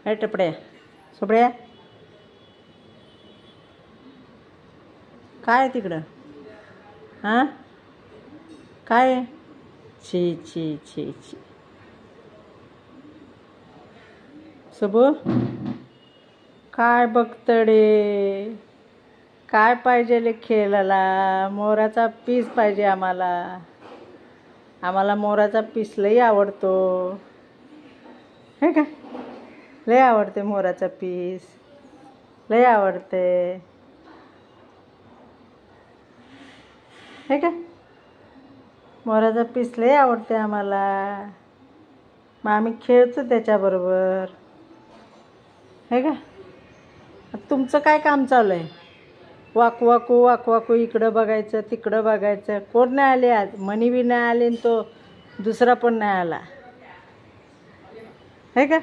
हे टपड्या सोबड्या काय तिकडं हां काय छी छी छी छी सबू काय बघतडे काय पाहिजे खेळायला मोराचा पीस पाहिजे आम्हाला मोराचा पीस लई आवडतो हे का लई आवडते मोराचा पीस लई आवडते हे का मोराचा पीस लई आवडते आम्हाला मग आम्ही खेळतो त्याच्याबरोबर हे का तुमचं काय काम चालू आहे वाकू इकडं बघायचं तिकडं बघायचं कोण नाही आले आज मनी बी नाही आले तो दुसरा पण नाही आला हे का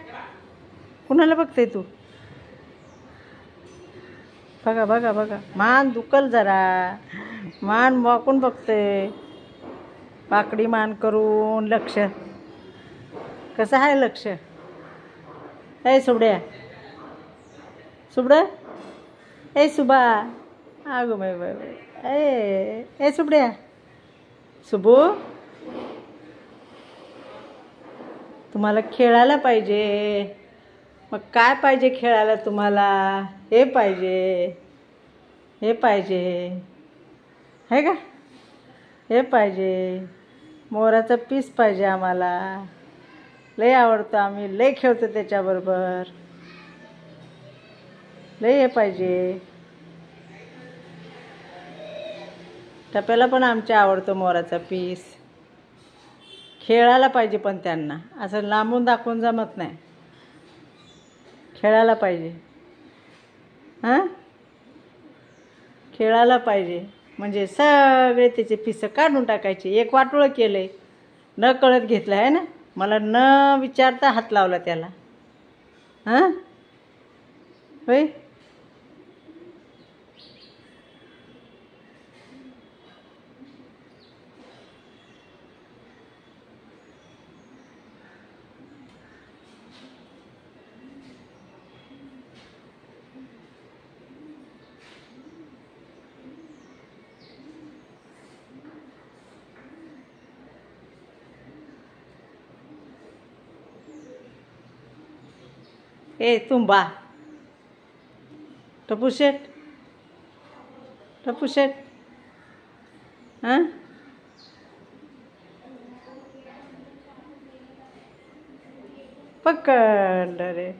कुणाला बघते तू बघा मान दुखल जरा मान वाकून बघते पाकडी मान करून लक्ष कसं आहे लक्ष ए सुबड्या ए सुबा अगो बाय ए सुबड्या सुबू तुम्हाला खेळायला पाहिजे मग काय पाहिजे खेळायला तुम्हाला हे पाहिजे है का हे पाहिजे मोराचा पीस पाहिजे आम्हाला लई आवडतं आम्ही लई खेळतो त्याच्याबरोबर लई हे पाहिजे टप्याला पण आमच्या आवडतो मोराचा पीस खेळायला पाहिजे पण त्यांना असं लांबून दाखवून जमत नाही खेळायला पाहिजे हां खेळायला पाहिजे म्हणजे सगळे त्याचे पिसं काढून टाकायचे एक वाटोळं केलं आहे न कळत घेतलं आहे ना मला न विचारता हात लावला त्याला हां होय ए तुम्बा टपू शेट हां पकडलं रे